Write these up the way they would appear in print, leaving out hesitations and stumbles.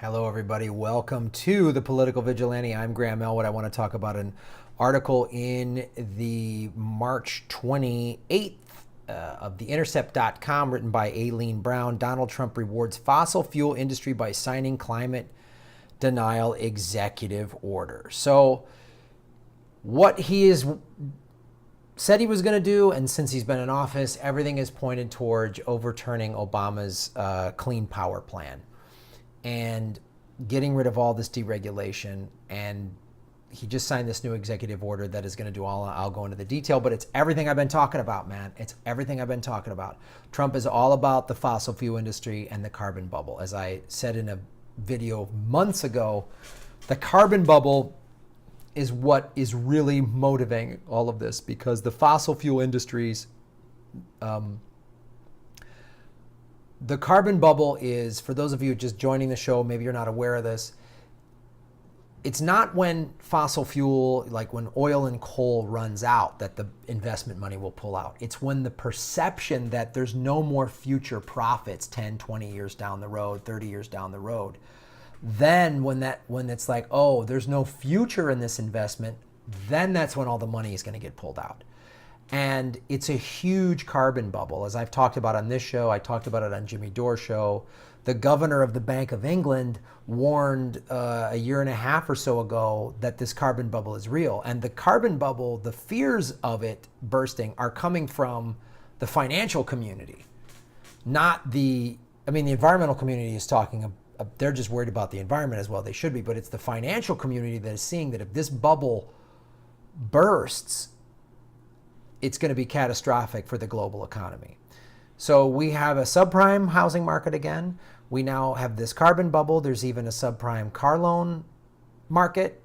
Hello, everybody. Welcome to the Political Vigilante. I'm Graham Elwood. I want to talk about an article in the March 28th of the Intercept.com written by Alleen Brown. Donald Trump rewards fossil fuel industry by signing climate denial executive order. So what he is said he was going to do, and since he's been in office, everything is pointed towards overturning Obama's clean power plan and getting rid of all this deregulation. And he just signed this new executive order that is going to do all, I'll go into the detail, but it's everything I've been talking about, man. It's everything I've been talking about. Trump is all about the fossil fuel industry and the carbon bubble. As I said in a video months ago, the carbon bubble is what is really motivating all of this, because the fossil fuel industries, the carbon bubble is, for those of you just joining the show, maybe you're not aware of this, it's not when fossil fuel, like when oil and coal runs out, that the investment money will pull out. It's when the perception that there's no more future profits 10, 20 years down the road, 30 years down the road. Then when it's like, oh, there's no future in this investment, then that's when all the money is going to get pulled out. And it's a huge carbon bubble. As I've talked about on this show, I talked about it on Jimmy Dore's show. The governor of the Bank of England warned a year and a half or so ago that this carbon bubble is real. And the carbon bubble, the fears of it bursting are coming from the financial community, not the environmental community is talking, they're just worried about the environment as well. They should be, but it's the financial community that is seeing that if this bubble bursts, it's going to be catastrophic for the global economy. So we have a subprime housing market again. We now have this carbon bubble. There's even a subprime car loan market.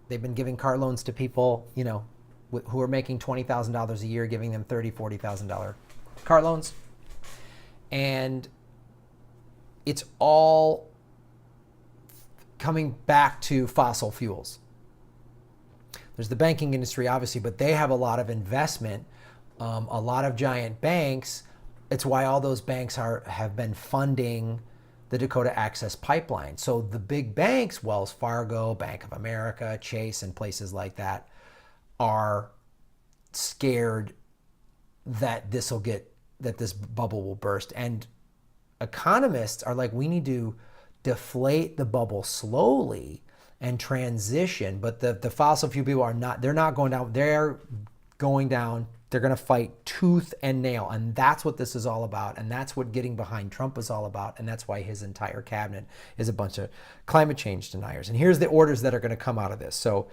They've been giving car loans to people, who are making $20,000 a year, giving them $30,000, $40,000 car loans. And it's all coming back to fossil fuels. There's the banking industry, obviously, but they have a lot of investment, a lot of giant banks. It's why all those banks have been funding the Dakota Access Pipeline. So the big banks, Wells Fargo, Bank of America, Chase, and places like that, are scared that this bubble will burst. And economists are like, we need to deflate the bubble slowly and transition, but the fossil fuel people are not, they're not going down, they're going down, they're going to fight tooth and nail. And that's what this is all about. And that's what getting behind Trump is all about. And that's why his entire cabinet is a bunch of climate change deniers. And here's the orders that are going to come out of this. So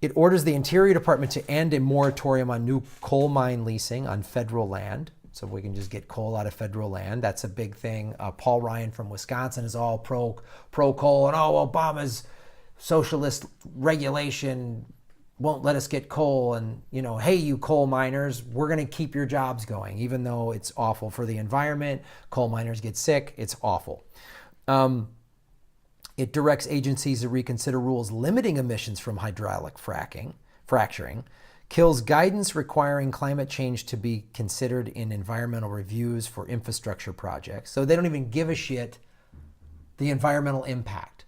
it orders the Interior Department to end a moratorium on new coal mine leasing on federal land. So if we can just get coal out of federal land, that's a big thing. Paul Ryan from Wisconsin is all pro coal, and Obama's socialist regulation won't let us get coal, and hey, you coal miners, we're going to keep your jobs going, even though it's awful for the environment. Coal miners get sick. It's awful. It directs agencies to reconsider rules limiting emissions from hydraulic fracturing, kills guidance requiring climate change to be considered in environmental reviews for infrastructure projects. So they don't even give a shit the environmental impact.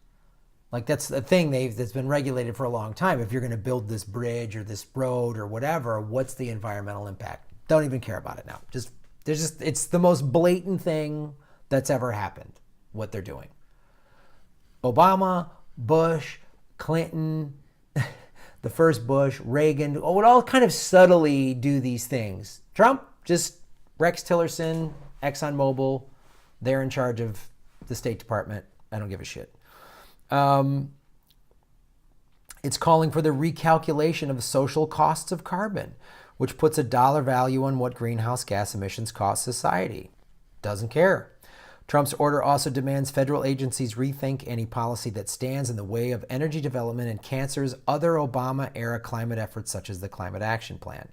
Like, that's the thing that's been regulated for a long time. If you're going to build this bridge or this road or whatever, what's the environmental impact? Don't even care about it now. It's the most blatant thing that's ever happened, what they're doing. Obama, Bush, Clinton, the first Bush, Reagan, would all kind of subtly do these things. Trump, just Rex Tillerson, ExxonMobil, they're in charge of the State Department. I don't give a shit. It's calling for the recalculation of the social costs of carbon, which puts a dollar value on what greenhouse gas emissions cost society. Doesn't care. Trump's order also demands federal agencies rethink any policy that stands in the way of energy development and cancels other Obama-era climate efforts such as the Climate Action Plan.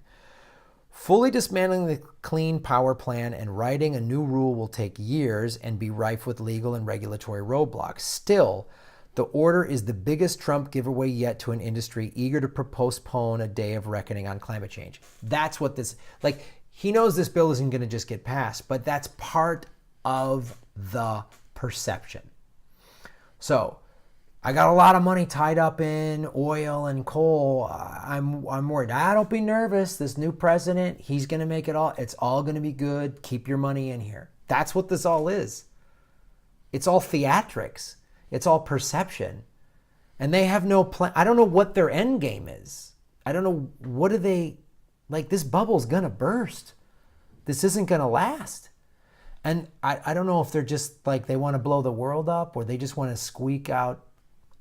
Fully dismantling the Clean Power Plan and writing a new rule will take years and be rife with legal and regulatory roadblocks. Still, the order is the biggest Trump giveaway yet to an industry eager to postpone a day of reckoning on climate change. That's what this, he knows this bill isn't going to just get passed, but that's part of the perception. So I got a lot of money tied up in oil and coal. I'm worried. Don't be nervous. This new president, he's going to make it all. It's all going to be good. Keep your money in here. That's what this all is. It's all theatrics. It's all perception. And they have no plan. I don't know what their end game is. I don't know. What do they, like, this bubble's going to burst. This isn't going to last. And I don't know if they're just like, they want to blow the world up, or they just want to squeak out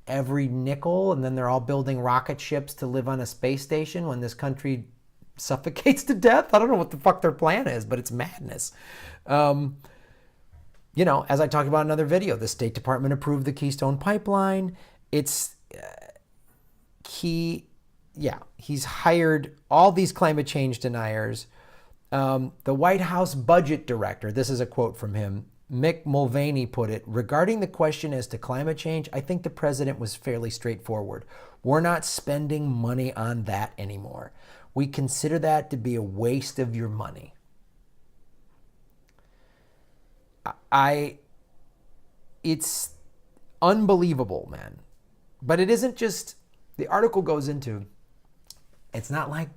every nickel, and then they're all building rocket ships to live on a space station when this country suffocates to death. I don't know what the fuck their plan is, but it's madness. You know, as I talked about in another video, the State Department approved the Keystone Pipeline. It's he's hired all these climate change deniers. The White House budget director, this is a quote from him, Mick Mulvaney, put it, regarding the question as to climate change, I think the president was fairly straightforward. We're not spending money on that anymore. We consider that to be a waste of your money. It's unbelievable, man. But it isn't just, the article goes into, it's not like,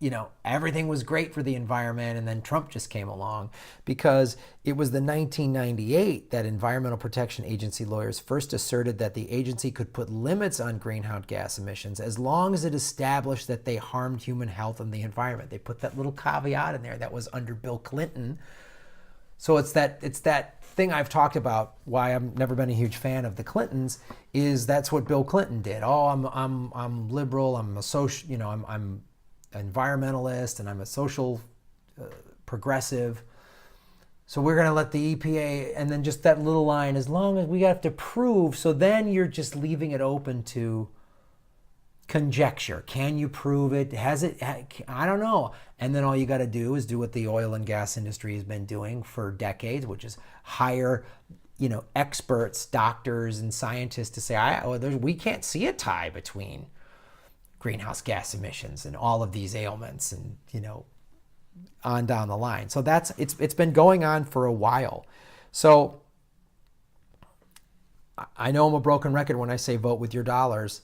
you know, everything was great for the environment and then Trump just came along, because it was the 1998 that Environmental Protection Agency lawyers first asserted that the agency could put limits on greenhouse gas emissions as long as it established that they harmed human health and the environment. They put that little caveat in there that was under Bill Clinton. So it's that thing I've talked about, why I've never been a huge fan of the Clintons, is that's what Bill Clinton did. Oh, I'm liberal, I'm a social, you know, I'm environmentalist, and I'm a social progressive. So we're going to let the EPA, and then just that little line, as long as we have to prove, so then you're just leaving it open to conjecture. Can you prove it? Has it? I don't know. And then all you got to do is do what the oil and gas industry has been doing for decades, which is hire, you know, experts, doctors, and scientists to say, we can't see a tie between greenhouse gas emissions and all of these ailments, and, you know, on down the line. So it's been going on for a while. So I know I'm a broken record when I say vote with your dollars.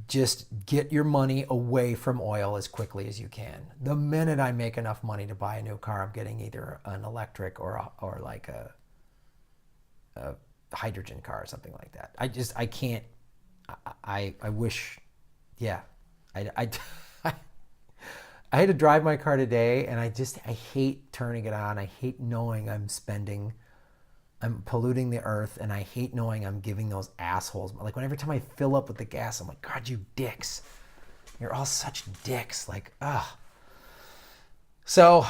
Just get your money away from oil as quickly as you can. The minute I make enough money to buy a new car, I'm getting either an electric or like a hydrogen car or something like that. I can't. I wish, yeah. I had to drive my car today, and I hate turning it on. I hate knowing I'm polluting the earth, and I hate knowing I'm giving those assholes. Like, every time I fill up with the gas, I'm like, God, you dicks. You're all such dicks. Like, ugh. So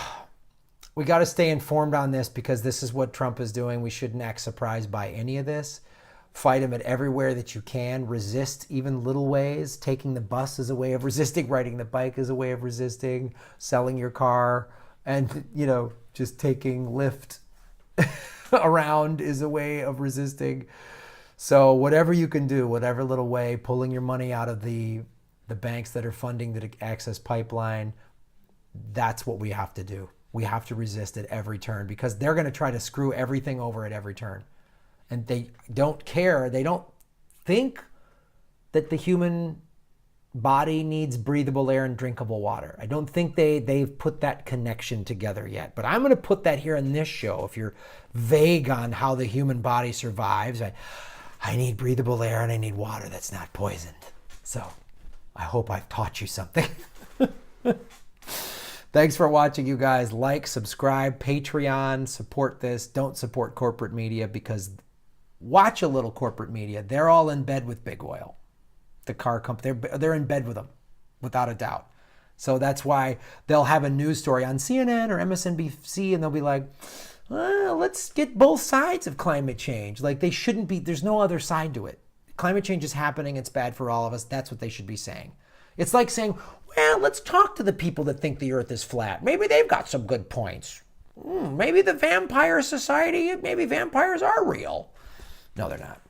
we got to stay informed on this, because this is what Trump is doing. We shouldn't act surprised by any of this. Fight him at everywhere that you can. Resist even little ways. Taking the bus is a way of resisting. Riding the bike is a way of resisting. Selling your car, and, you know, just taking Lyft around is a way of resisting. So whatever you can do, whatever little way, pulling your money out of the banks that are funding the Access Pipeline, that's what we have to do. We have to resist at every turn, because they're going to try to screw everything over at every turn. And they don't care. They don't think that the human body needs breathable air and drinkable water. I don't think they've put that connection together yet. But I'm going to put that here in this show. If you're vague on how the human body survives, I need breathable air and I need water that's not poisoned. So I hope I've taught you something. Thanks for watching, you guys. Like, subscribe, Patreon, support this. Don't support corporate media, because watch a little corporate media. They're all in bed with big oil. The car company, they're in bed with them, without a doubt. So that's why they'll have a news story on CNN or MSNBC, and they'll be like, well, let's get both sides of climate change. Like, they shouldn't be, there's no other side to it. Climate change is happening. It's bad for all of us. That's what they should be saying. It's like saying, well, let's talk to the people that think the earth is flat. Maybe they've got some good points. Maybe the vampire society, maybe vampires are real. No, they're not.